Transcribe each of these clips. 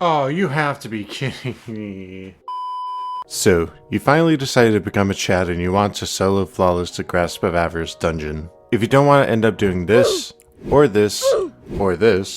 Oh, you have to be kidding me. So, you finally decided to become a Chad and you want to solo Flawless the Grasp of Avarice dungeon. If you don't want to end up doing this, or this, or this,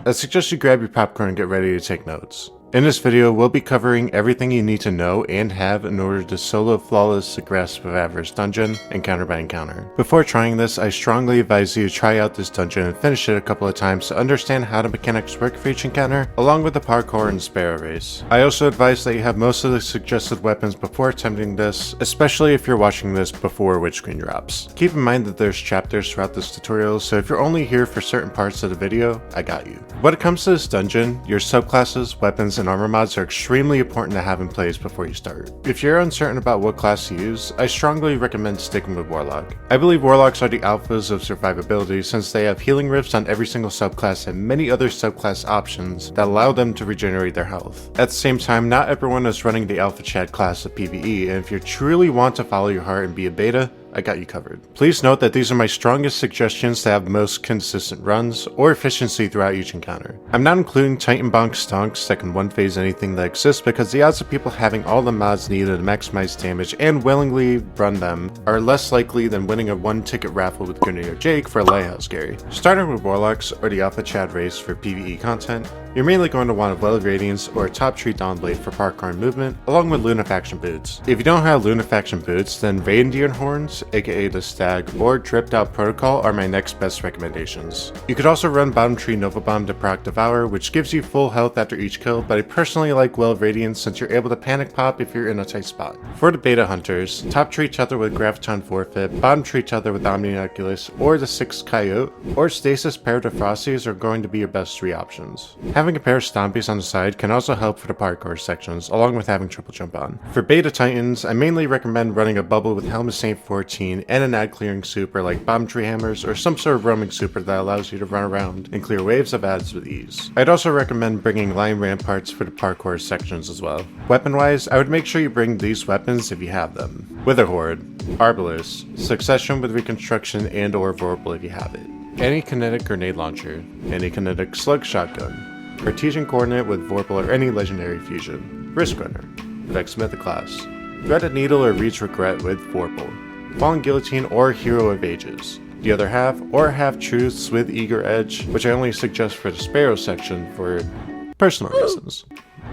I suggest you grab your popcorn and get ready to take notes. In this video, we'll be covering everything you need to know and have in order to solo Flawless the Grasp of Avarice dungeon, encounter by encounter. Before trying this, I strongly advise you to try out this dungeon and finish it a couple of times to understand how the mechanics work for each encounter, along with the parkour and Sparrow Race. I also advise that you have most of the suggested weapons before attempting this, especially if you're watching this before Witch Queen drops. Keep in mind that there's chapters throughout this tutorial, so if you're only here for certain parts of the video, I got you. When it comes to this dungeon, your subclasses, weapons, and armor mods are extremely important to have in place before you start. If you're uncertain about what class to use, I strongly recommend sticking with Warlock. I believe Warlocks are the alphas of survivability since they have healing rifts on every single subclass and many other subclass options that allow them to regenerate their health. At the same time, not everyone is running the Alpha Chad class of PvE, and if you truly want to follow your heart and be a beta, I got you covered. Please note that these are my strongest suggestions to have most consistent runs or efficiency throughout each encounter. I'm not including Titan Bonk Stonks that can one-phase anything that exists because the odds of people having all the mods needed to maximize damage and willingly run them are less likely than winning a one-ticket raffle with Canary or Jake for a Lighthouse Gary. Starting with Warlocks or the Alpha Chad race for PvE content, you're mainly going to want a Well of Radiance or a Top Tree Dawnblade for parkour and movement, along with Lunafaction boots. If you don't have Lunafaction boots, then Reindeer Horns, aka the Stag, or Dripped Out Protocol are my next best recommendations. You could also run Bottom Tree Nova Bomb to proc Devour, which gives you full health after each kill, but I personally like Well of Radiance since you're able to panic pop if you're in a tight spot. For the beta hunters, Top Tree Tether with Graviton Forfeit, Bottom Tree Tether with Omnioculus, or the 6 Coyote, or Stasis Pair of Frosties are going to be your best 3 options. Having a pair of Stompies on the side can also help for the parkour sections, along with having triple jump on. For beta titans, I mainly recommend running a bubble with Helm of Saint 14 and an ad clearing super like Bottom Tree Hammers or some sort of roaming super that allows you to run around and clear waves of ads with ease. I'd also recommend bringing Lion Ramparts for the parkour sections as well. Weapon wise, I would make sure you bring these weapons if you have them. Wither Horde, Arbalest, Succession with Reconstruction and or Vorpal if you have it. Anti-kinetic Grenade Launcher, Anti-kinetic Slug Shotgun, Cartesian Coordinate with Vorpal or any legendary fusion, Risk Runner, Vex Mythoclast, Threaded Needle or Reach Regret with Vorpal, Fallen Guillotine or Hero of Ages, the other half or Half Truths with Eager Edge, which I only suggest for the Sparrow section for personal reasons,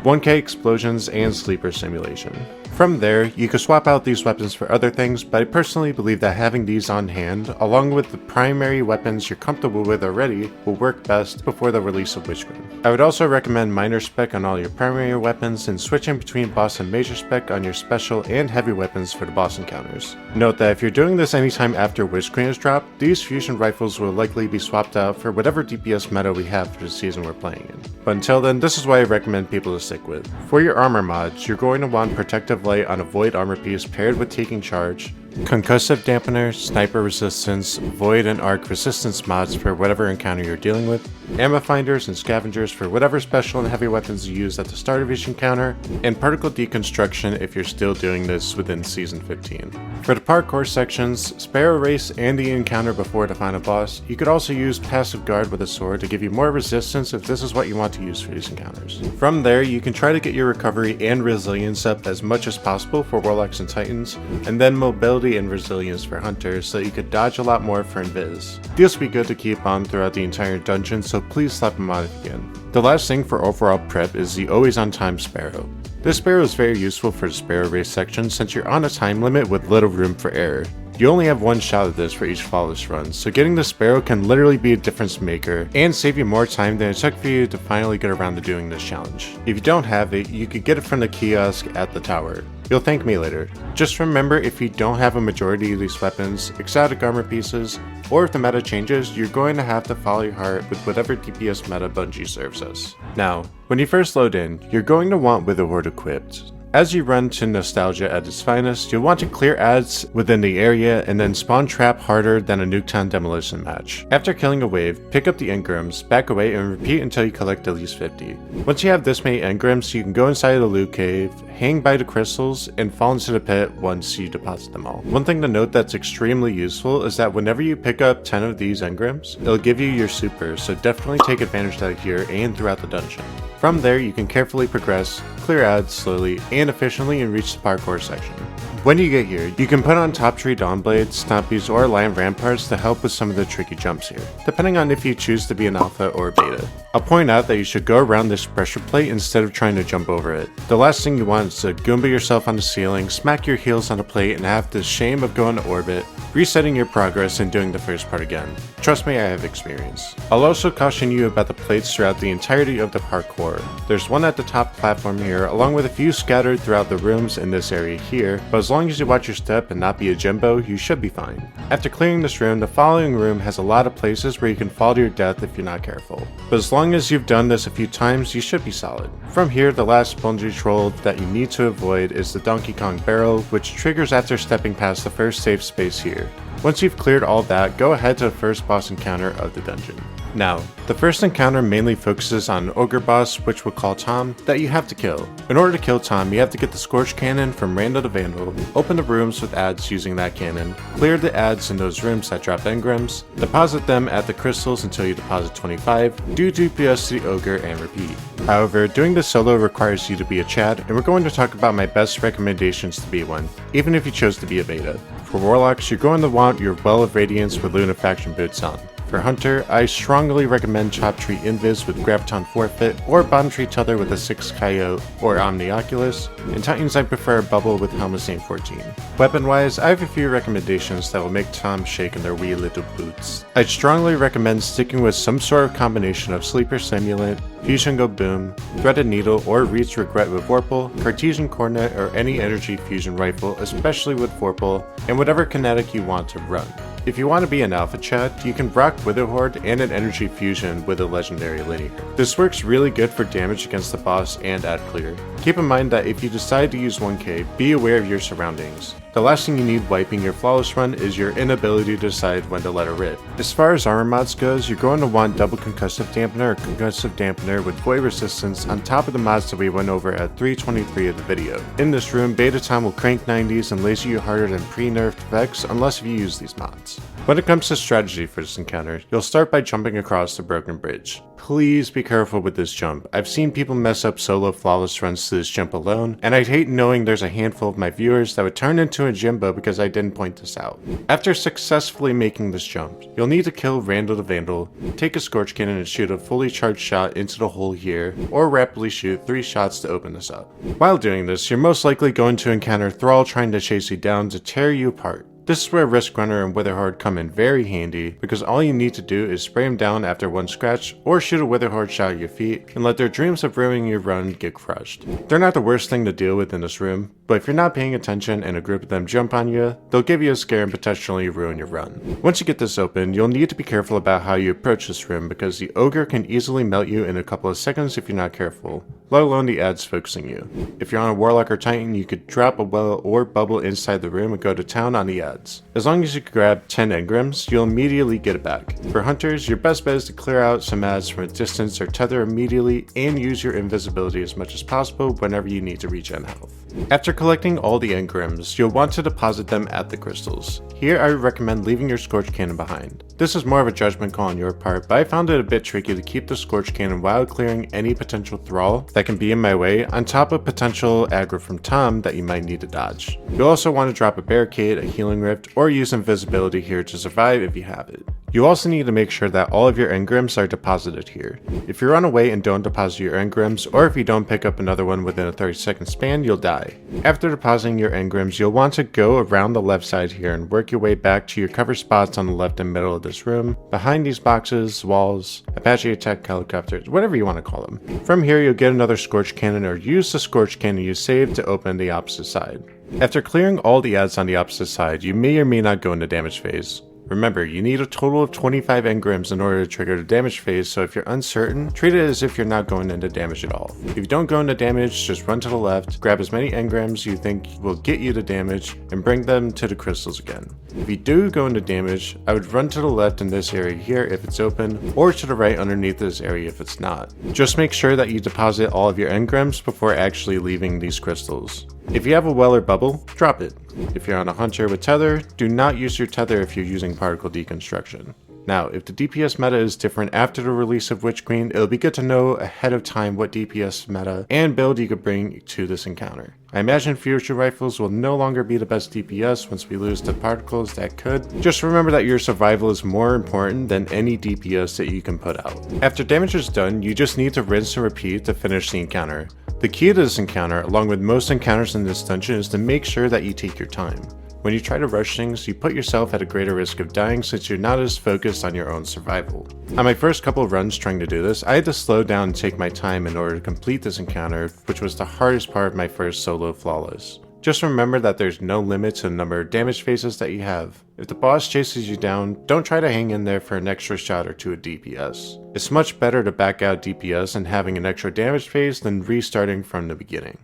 1K Explosions and Sleeper Simulation. From there, you can swap out these weapons for other things, but I personally believe that having these on hand, along with the primary weapons you're comfortable with already, will work best before the release of Witch Queen. I would also recommend minor spec on all your primary weapons and switching between boss and major spec on your special and heavy weapons for the boss encounters. Note that if you're doing this anytime after Witch Queen is dropped, these fusion rifles will likely be swapped out for whatever DPS meta we have for the season we're playing in. But until then, this is what I recommend people to stick with. For your armor mods, you're going to want Protective Light on a Void armor piece paired with Taking Charge, Concussive Dampener, Sniper Resistance, Void and Arc Resistance mods for whatever encounter you're dealing with, Ammo Finders and Scavengers for whatever special and heavy weapons you use at the start of each encounter, and Particle Deconstruction if you're still doing this within Season 15. For the parkour sections, Sparrow Race and the encounter before the final boss, you could also use Passive Guard with a sword to give you more resistance if this is what you want to use for these encounters. From there, you can try to get your recovery and resilience up as much as possible for Warlocks and Titans, and then mobility and resilience for hunters so that you could dodge a lot more for invis. These will be good to keep on throughout the entire dungeon, so please slap them on if you can. The last thing for overall prep is the always on time Sparrow. This Sparrow is very useful for the Sparrow Race section since you're on a time limit with little room for error. You only have one shot at this for each flawless run, so getting the Sparrow can literally be a difference maker and save you more time than it took for you to finally get around to doing this challenge. If you don't have it, you could get it from the kiosk at the tower. You'll thank me later. Just remember, if you don't have a majority of these weapons, exotic armor pieces, or if the meta changes, you're going to have to follow your heart with whatever DPS meta Bungie serves us. Now, when you first load in, you're going to want Wither Horde equipped. As you run to nostalgia at its finest, you'll want to clear adds within the area and then spawn trap harder than a Nuketown demolition match. After killing a wave, pick up the engrams, back away, and repeat until you collect at least 50. Once you have this many engrams, you can go inside the loot cave, hang by the crystals, and fall into the pit once you deposit them all. One thing to note that's extremely useful is that whenever you pick up 10 of these engrams, it'll give you your super, so definitely take advantage of that here and throughout the dungeon. From there, you can carefully progress, clear adds slowly and efficiently, and reach the parkour section. When you get here, you can put on top tree Dawnblades, Stompies, or Lion Ramparts to help with some of the tricky jumps here, depending on if you choose to be an alpha or a beta. I'll point out that you should go around this pressure plate instead of trying to jump over it. The last thing you want is to Goomba yourself on the ceiling, smack your heels on the plate, and have the shame of going to orbit, resetting your progress, and doing the first part again. Trust me, I have experience. I'll also caution you about the plates throughout the entirety of the parkour. There's one at the top platform here, along with a few scattered throughout the rooms in this area here, but as long as you watch your step and not be a Jimbo, you should be fine. After clearing this room, the following room has a lot of places where you can fall to your death if you're not careful. But as long as you've done this a few times, you should be solid. From here, the last spongy troll that you need to avoid is the Donkey Kong barrel, which triggers after stepping past the first safe space here. Once you've cleared all that, go ahead to the first boss encounter of the dungeon. Now, the first encounter mainly focuses on an ogre boss, which we'll call Tom, that you have to kill. In order to kill Tom, you have to get the Scorch Cannon from Randall the Vandal, open the rooms with adds using that cannon, clear the adds in those rooms that drop engrams, deposit them at the crystals until you deposit 25, do DPS to the ogre, and repeat. However, doing this solo requires you to be a Chad, and we're going to talk about my best recommendations to be one, even if you chose to be a beta. For Warlocks, you're going to want your Well of Radiance with Lunafaction boots on. For Hunter, I strongly recommend Chop Tree Invis with Graviton Forfeit, or Bottom Tree Tether with a 6 Coyote or Omnioculus. In Titans, I prefer Bubble with Helmet Saint 14. Weapon-wise, I have a few recommendations that will make Tom shake in their wee little boots. I'd strongly recommend sticking with some sort of combination of Sleeper Simulant, Fusion Go Boom, Threaded Needle, or Reed's Regret with Vorpal, Cartesian Coronet, or any energy fusion rifle, especially with Vorpal, and whatever kinetic you want to run. If you want to be an Alpha Chad, you can rock Witherhoard and an Energy Fusion with a Legendary Linear. This works really good for damage against the boss and ad clear. Keep in mind that if you decide to use 1K, be aware of your surroundings. The last thing you need wiping your flawless run is your inability to decide when to let it rip. As far as armor mods goes, you're going to want Double Concussive Dampener or Concussive Dampener with Void Resistance on top of the mods that we went over at 323 of the video. In this room, Beta Tom will crank 90s and laser you harder than pre-nerfed Vex unless you use these mods. When it comes to strategy for this encounter, you'll start by jumping across the broken bridge. Please be careful with this jump. I've seen people mess up solo flawless runs to this jump alone, and I'd hate knowing there's a handful of my viewers that would turn into a Jimbo because I didn't point this out. After successfully making this jump, you'll need to kill Randall the Vandal, take a Scorch Cannon and shoot a fully charged shot into the hole here, or rapidly shoot 3 shots to open this up. While doing this, you're most likely going to encounter Thrall trying to chase you down to tear you apart. This is where Risk Runner and Witherhoard come in very handy, because all you need to do is spray them down after one scratch, or shoot a Witherhoard shot at your feet, and let their dreams of ruining your run get crushed. They're not the worst thing to deal with in this room, but if you're not paying attention and a group of them jump on you, they'll give you a scare and potentially ruin your run. Once you get this open, you'll need to be careful about how you approach this room, because the Ogre can easily melt you in a couple of seconds if you're not careful, let alone the ads focusing you. If you're on a Warlock or Titan, you could drop a well or bubble inside the room and go to town on the ads. As long as you grab 10 engrams, you'll immediately get it back. For Hunters, your best bet is to clear out some ads from a distance or tether immediately and use your invisibility as much as possible whenever you need to regen health. After collecting all the engrams, you'll want to deposit them at the crystals. Here I would recommend leaving your Scorch Cannon behind. This is more of a judgment call on your part, but I found it a bit tricky to keep the Scorch Cannon while clearing any potential thrall that can be in my way, on top of potential aggro from Tom that you might need to dodge. You'll also want to drop a barricade, a healing rift, or use invisibility here to survive if you have it. You also need to make sure that all of your engrams are deposited here. If you run away and don't deposit your engrams, or if you don't pick up another one within a 30-second span, you'll die. After depositing your engrams, you'll want to go around the left side here and work your way back to your cover spots on the left and middle of this room, behind these boxes, walls, Apache attack helicopters, whatever you want to call them. From here, you'll get another Scorch Cannon or use the Scorch Cannon you saved to open the opposite side. After clearing all the ads on the opposite side, you may or may not go into damage phase. Remember, you need a total of 25 engrams in order to trigger the damage phase, so if you're uncertain, treat it as if you're not going into damage at all. If you don't go into damage, just run to the left, grab as many engrams you think will get you to damage, and bring them to the crystals again. If you do go into damage, I would run to the left in this area here if it's open, or to the right underneath this area if it's not. Just make sure that you deposit all of your engrams before actually leaving these crystals. If you have a well or bubble, drop it. If you're on a hunter with tether, do not use your tether if you're using particle deconstruction. Now, if the DPS meta is different after the release of Witch Queen, it'll be good to know ahead of time what DPS meta and build you could bring to this encounter. I imagine future rifles will no longer be the best DPS once we lose the particles that could. Just remember that your survival is more important than any DPS that you can put out. After damage is done, you just need to rinse and repeat to finish the encounter. The key to this encounter, along with most encounters in this dungeon, is to make sure that you take your time. When you try to rush things, you put yourself at a greater risk of dying since you're not as focused on your own survival. On my first couple of runs trying to do this, I had to slow down and take my time in order to complete this encounter, which was the hardest part of my first solo flawless. Just remember that there's no limit to the number of damage phases that you have. If the boss chases you down, don't try to hang in there for an extra shot or two of DPS. It's much better to back out DPS and having an extra damage phase than restarting from the beginning.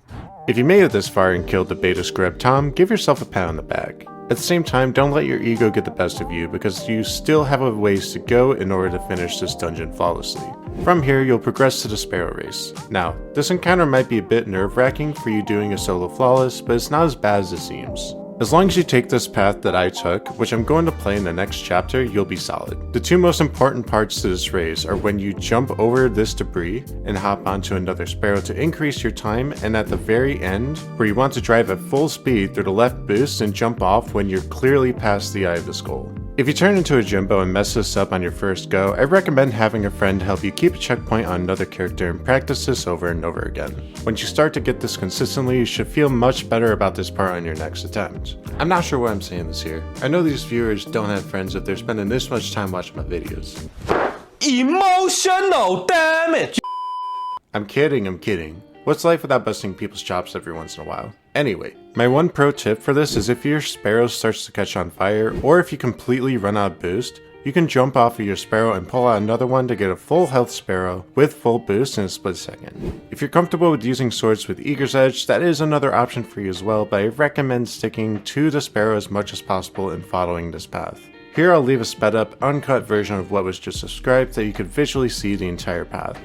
If you made it this far and killed the beta scrub Tom, give yourself a pat on the back. At the same time, don't let your ego get the best of you because you still have a ways to go in order to finish this dungeon flawlessly. From here, you'll progress to the Sparrow Race. Now, this encounter might be a bit nerve-wracking for you doing a solo flawless, but it's not as bad as it seems. As long as you take this path that I took, which I'm going to play in the next chapter, you'll be solid. The two most important parts to this race are when you jump over this debris and hop onto another sparrow to increase your time, and at the very end, where you want to drive at full speed through the left boost and jump off when you're clearly past the eye of the skull. If you turn into a Jimbo and mess this up on your first go, I recommend having a friend help you keep a checkpoint on another character and practice this over and over again. Once you start to get this consistently, you should feel much better about this part on your next attempt. I'm not sure why I'm saying this here. I know these viewers don't have friends if they're spending this much time watching my videos. Emotional damage! I'm kidding. What's life without busting people's chops every once in a while? Anyway, my one pro tip for this is if your sparrow starts to catch on fire, or if you completely run out of boost, you can jump off of your sparrow and pull out another one to get a full health sparrow with full boost in a split second. If you're comfortable with using swords with Eager's Edge, that is another option for you as well, but I recommend sticking to the sparrow as much as possible and following this path. Here I'll leave a sped up, uncut version of what was just described so you could visually see the entire path.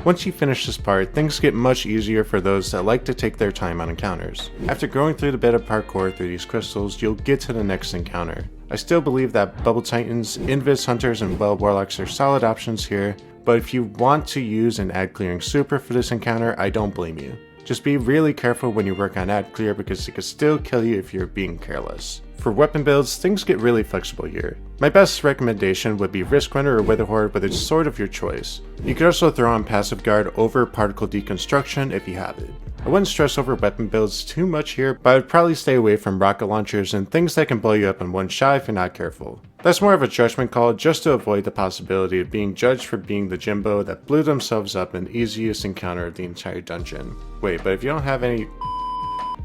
Once you finish this part, things get much easier for those that like to take their time on encounters. After going through the bit of parkour through these crystals, you'll get to the next encounter. I still believe that Bubble Titans, Invis Hunters, and Well Warlocks are solid options here, but if you want to use an ad clearing super for this encounter, I don't blame you. Just be really careful when you work on ad clear because it could still kill you if you're being careless. For weapon builds, things get really flexible here. My best recommendation would be Risk Runner or Witherhoard, but it's sort of your choice. You could also throw on Passive Guard over Particle Deconstruction if you have it. I wouldn't stress over weapon builds too much here, but I would probably stay away from rocket launchers and things that can blow you up in one shot if you're not careful. That's more of a judgment call just to avoid the possibility of being judged for being the Jimbo that blew themselves up in the easiest encounter of the entire dungeon. Wait, but if you don't have any...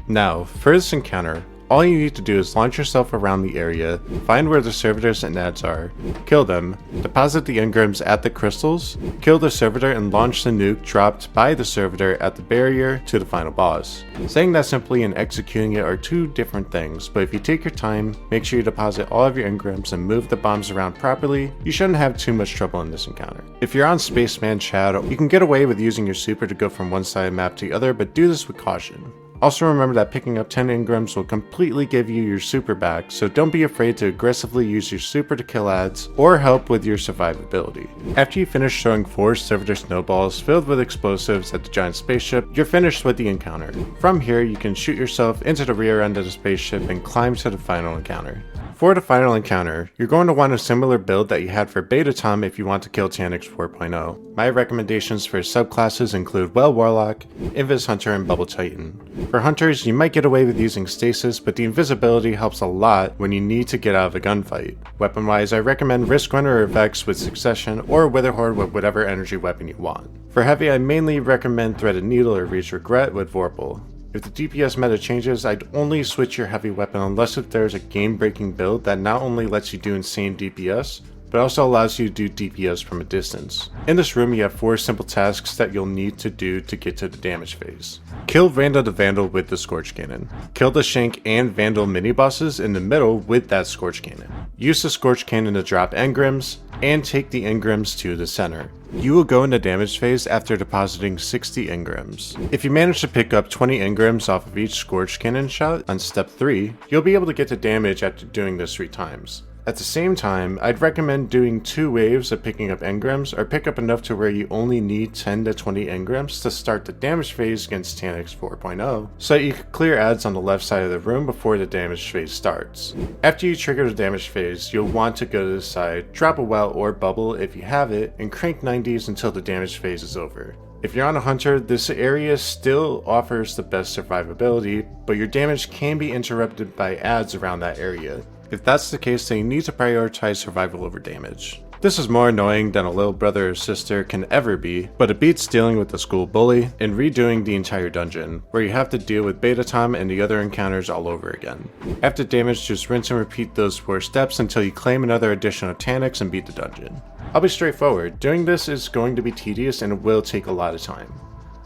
Now, for this encounter, all you need to do is launch yourself around the area, find where the servitors and ads are, kill them, deposit the engrams at the crystals, kill the servitor and launch the nuke dropped by the servitor at the barrier to the final boss. Saying that simply and executing it are two different things, but if you take your time, make sure you deposit all of your engrams and move the bombs around properly, you shouldn't have too much trouble in this encounter. If you're on Spaceman Shadow, you can get away with using your super to go from one side of the map to the other, but do this with caution. Also remember that picking up 10 engrams will completely give you your super back, so don't be afraid to aggressively use your super to kill ads or help with your survivability. After you finish throwing 4 servitor snowballs filled with explosives at the giant spaceship, you're finished with the encounter. From here, you can shoot yourself into the rear end of the spaceship and climb to the final encounter. For the final encounter, you're going to want a similar build that you had for Beta Tom if you want to kill Tanik 4.0. My recommendations for subclasses include Well Warlock, Invis Hunter, and Bubble Titan. For Hunters, you might get away with using Stasis, but the invisibility helps a lot when you need to get out of a gunfight. Weapon-wise, I recommend Risk Runner or Vex with Succession, or Witherhoard with whatever energy weapon you want. For Heavy, I mainly recommend Threaded Needle or Reach Regret with Vorpal. If the DPS meta changes, I'd only switch your heavy weapon unless if there's a game-breaking build that not only lets you do insane DPS, but also allows you to do DPS from a distance. In this room, you have 4 simple tasks that you'll need to do to get to the damage phase. Kill Vandal the Vandal with the Scorch Cannon. Kill the Shank and Vandal mini-bosses in the middle with that Scorch Cannon. Use the Scorch Cannon to drop engrams, and take the engrams to the center. You will go into damage phase after depositing 60 engrams. If you manage to pick up 20 engrams off of each Scorch Cannon shot on step 3, you'll be able to get to damage after doing this 3 times. At the same time, I'd recommend doing 2 waves of picking up engrams, or pick up enough to where you only need 10 to 20 engrams to start the damage phase against Tanik 4.0, so that you can clear adds on the left side of the room before the damage phase starts. After you trigger the damage phase, you'll want to go to the side, drop a well or bubble if you have it, and crank 90s until the damage phase is over. If you're on a hunter, this area still offers the best survivability, but your damage can be interrupted by adds around that area. If that's the case, then you need to prioritize survival over damage. This is more annoying than a little brother or sister can ever be, but it beats dealing with the school bully and redoing the entire dungeon, where you have to deal with Beta Tom and the other encounters all over again. After damage, just rinse and repeat those 4 steps until you claim another edition of Taniks and beat the dungeon. I'll be straightforward, doing this is going to be tedious and it will take a lot of time.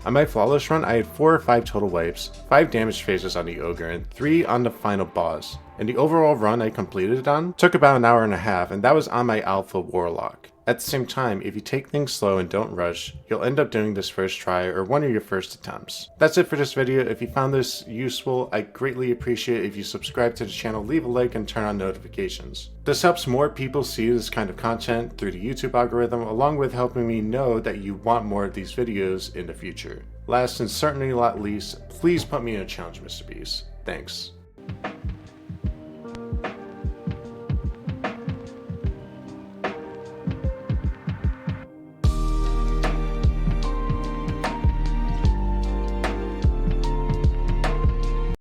On my flawless run, I had 4 or 5 total wipes, 5 damage phases on the ogre, and 3 on the final boss, and the overall run I completed it on took about an hour and a half, and that was on my alpha warlock. At the same time, if you take things slow and don't rush, you'll end up doing this first try or one of your first attempts. That's it for this video. If you found this useful, I'd greatly appreciate if you subscribe to the channel, leave a like, and turn on notifications. This helps more people see this kind of content through the YouTube algorithm, along with helping me know that you want more of these videos in the future. Last and certainly not least, please put me in a challenge, Mr. Beast. Thanks.